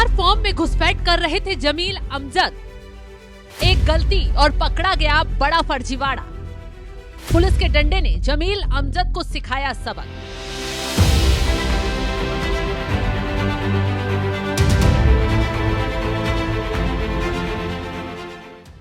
SIR form में घुसपैठ कर रहे थे जमील अमजद। एक गलती और पकड़ा गया बड़ा फर्जीवाड़ा। पुलिस के डंडे ने जमील अमजद को सिखाया सबक।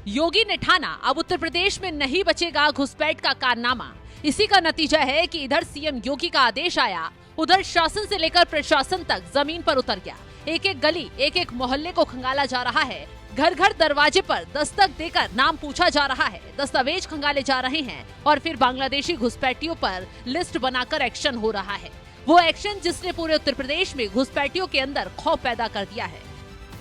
योगी ने ठाना अब उत्तर प्रदेश में नहीं बचेगा घुसपैठ का कारनामा। इसी का नतीजा है कि इधर सीएम योगी का आदेश आया, उधर शासन से लेकर प्रशासन तक जमीन पर उतर गया। एक एक गली, एक एक मोहल्ले को खंगाला जा रहा है। घर घर दरवाजे पर दस्तक देकर नाम पूछा जा रहा है, दस्तावेज खंगाले जा रहे हैं और फिर बांग्लादेशी घुसपैठियों पर लिस्ट बनाकर एक्शन हो रहा है। वो एक्शन जिसने पूरे उत्तर प्रदेश में घुसपैठियों के अंदर खौफ पैदा कर दिया है,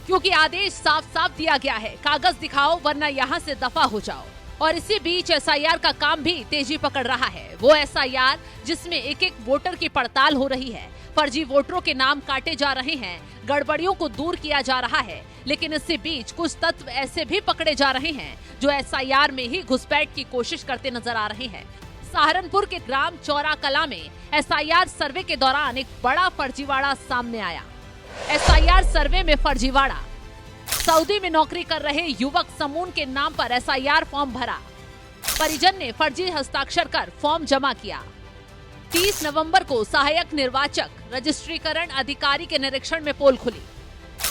क्योंकि आदेश साफ साफ दिया गया है, कागज दिखाओ वरना यहाँ से दफा हो जाओ। और इसी बीच एसआईआर का काम भी तेजी पकड़ रहा है। वो एसआईआर जिसमें एक एक वोटर की पड़ताल हो रही है, फर्जी वोटरों के नाम काटे जा रहे हैं, गड़बड़ियों को दूर किया जा रहा है। लेकिन इसी बीच कुछ तत्व ऐसे भी पकड़े जा रहे हैं जो एसआईआर में ही घुसपैठ की कोशिश करते नजर आ रहे हैं। सहारनपुर के ग्राम चौरा कला में एसआईआर सर्वे के दौरान एक बड़ा फर्जीवाड़ा सामने आया। एसआईआर सर्वे में फर्जीवाड़ा। सऊदी में नौकरी कर रहे युवक समून के नाम पर एसआईआर फॉर्म भरा। परिजन ने फर्जी हस्ताक्षर कर फॉर्म जमा किया। 30 नवंबर को सहायक निर्वाचक रजिस्ट्रीकरण अधिकारी के निरीक्षण में पोल खुली।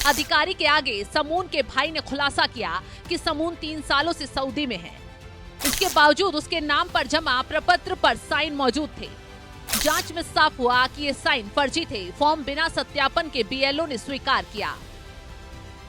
अधिकारी के आगे समून के भाई ने खुलासा किया कि समून 3 सालों से सऊदी में है। इसके बावजूद उसके नाम पर जमा प्रपत्र पर साइन मौजूद थे। जांच में साफ हुआ कि ये साइन फर्जी थे। फॉर्म बिना सत्यापन के बीएलओ ने स्वीकार किया।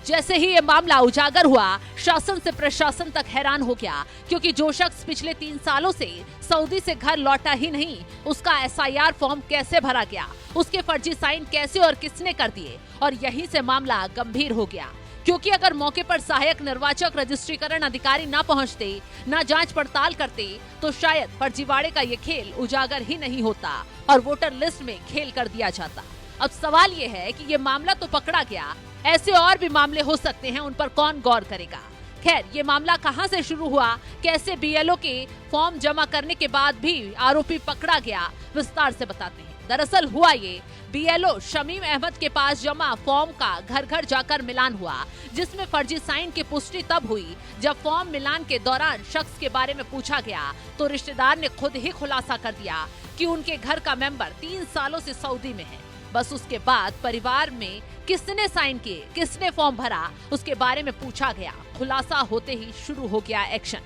जैसे ही ये मामला उजागर हुआ, शासन से प्रशासन तक हैरान हो गया, क्योंकि जो शख्स पिछले 3 सालों से सऊदी से घर लौटा ही नहीं, उसका एसआईआर फॉर्म कैसे भरा गया, उसके फर्जी साइन कैसे और किसने कर दिए। और यहीं से मामला गंभीर हो गया, क्योंकि अगर मौके पर सहायक निर्वाचक रजिस्ट्रीकरण अधिकारी न पहुंचते, न जांच पड़ताल करते, तो शायद फर्जीवाड़े का ये खेल उजागर ही नहीं होता और वोटर लिस्ट में खेल कर दिया जाता। अब सवाल ये है कि ये मामला तो पकड़ा गया, ऐसे और भी मामले हो सकते हैं, उन पर कौन गौर करेगा। खैर, ये मामला कहां से शुरू हुआ, कैसे बीएलओ के फॉर्म जमा करने के बाद भी आरोपी पकड़ा गया, विस्तार से बताते हैं। दरअसल हुआ ये, बीएलओ शमीम अहमद के पास जमा फॉर्म का घर घर जाकर मिलान हुआ, जिसमें फर्जी साइन की पुष्टि तब हुई जब फॉर्म मिलान के दौरान शख्स के बारे में पूछा गया तो रिश्तेदार ने खुद ही खुलासा कर दिया कि उनके घर का मेंबर 3 सालों से सऊदी में है। बस उसके बाद परिवार में किसने साइन किए, किसने फॉर्म भरा, उसके बारे में पूछा गया। खुलासा होते ही शुरू हो गया एक्शन।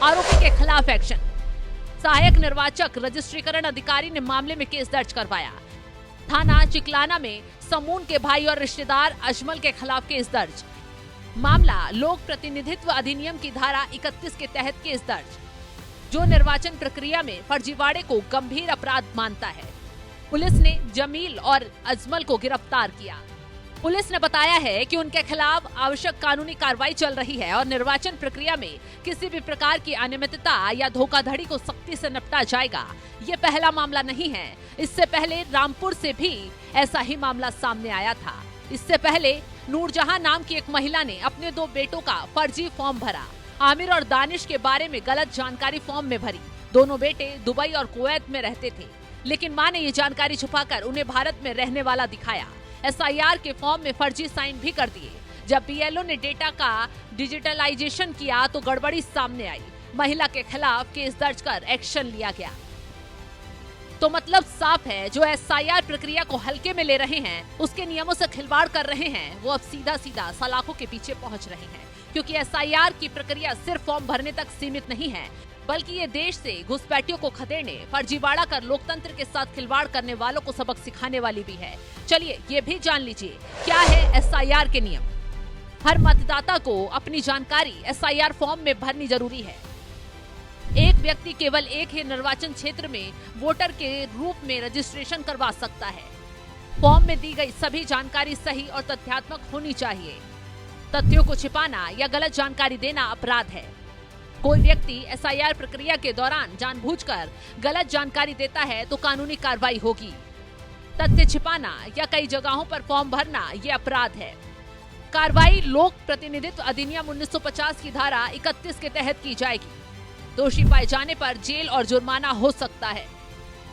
आरोपी के खिलाफ एक्शन। सहायक निर्वाचक रजिस्ट्रीकरण अधिकारी ने मामले में केस दर्ज करवाया। थाना चिकलाना में समून के भाई और रिश्तेदार अजमल के खिलाफ केस दर्ज। मामला लोक प्रतिनिधित्व अधिनियम की धारा 31 के तहत केस दर्ज, जो निर्वाचन प्रक्रिया में फर्जीवाड़े को गंभीर अपराध मानता है। पुलिस ने जमील और अजमल को गिरफ्तार किया। पुलिस ने बताया है कि उनके खिलाफ आवश्यक कानूनी कार्रवाई चल रही है और निर्वाचन प्रक्रिया में किसी भी प्रकार की अनियमितता या धोखाधड़ी को सख्ती से निपटा जाएगा। ये पहला मामला नहीं है। इससे पहले रामपुर से भी ऐसा ही मामला सामने आया था। इससे पहले नूरजहां नाम की एक महिला ने अपने 2 बेटों का फर्जी फॉर्म भरा। आमिर और दानिश के बारे में गलत जानकारी फॉर्म में भरी। दोनों बेटे दुबई और कुवैत में रहते थे, लेकिन मां ने ये जानकारी छुपाकर उन्हें भारत में रहने वाला दिखाया। एसआईआर के फॉर्म में फर्जी साइन भी कर दिए। जब बीएलओ ने डेटा का डिजिटलाइजेशन किया तो गड़बड़ी सामने आई। महिला के खिलाफ केस दर्ज कर एक्शन लिया गया। तो मतलब साफ है, जो एसआईआर प्रक्रिया को हल्के में ले रहे हैं, उसके नियमों से खिलवाड़ कर रहे हैं, वो अब सीधा सीधा सलाखों के पीछे पहुंच रहे हैं। क्योंकि एसआईआर की प्रक्रिया सिर्फ फॉर्म भरने तक सीमित नहीं है, बल्कि ये देश से घुसपैठियों को खदेड़ने, फर्जीवाड़ा कर लोकतंत्र के साथ खिलवाड़ करने वालों को सबक सिखाने वाली भी है। चलिए ये भी जान लीजिए क्या है एसआईआर के नियम। हर मतदाता को अपनी जानकारी एसआईआर फॉर्म में भरनी जरूरी है। एक व्यक्ति केवल एक ही निर्वाचन क्षेत्र में वोटर के रूप में रजिस्ट्रेशन करवा सकता है। फॉर्म में दी गई सभी जानकारी सही और तथ्यात्मक होनी चाहिए। तथ्यों को छिपाना या गलत जानकारी देना अपराध है। कोई व्यक्ति एसआईआर प्रक्रिया के दौरान जानबूझकर गलत जानकारी देता है तो कानूनी कार्रवाई होगी। तथ्य छिपाना या कई जगहों पर फॉर्म भरना ये अपराध है। कार्रवाई लोक प्रतिनिधित्व अधिनियम 1950 की धारा 31 के तहत की जाएगी। दोषी पाए जाने पर जेल और जुर्माना हो सकता है।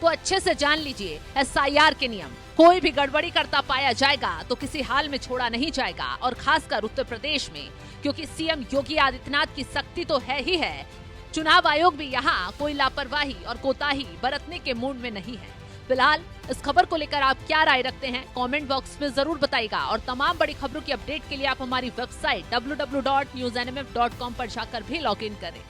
तो अच्छे से जान लीजिए एसआईआर के नियम। कोई भी गड़बड़ी करता पाया जाएगा तो किसी हाल में छोड़ा नहीं जाएगा, और खासकर उत्तर प्रदेश में, क्योंकि सीएम योगी आदित्यनाथ की सख्ती तो है ही है। चुनाव आयोग भी यहाँ कोई लापरवाही और कोताही बरतने के मूड में नहीं है। फिलहाल इस खबर को लेकर आप क्या राय रखते हैं, कमेंट बॉक्स में जरूर बताइएगा। और तमाम बड़ी खबरों की अपडेट के लिए आप हमारी वेबसाइट www.newsnmf.com पर जाकर भी लॉग इन करें।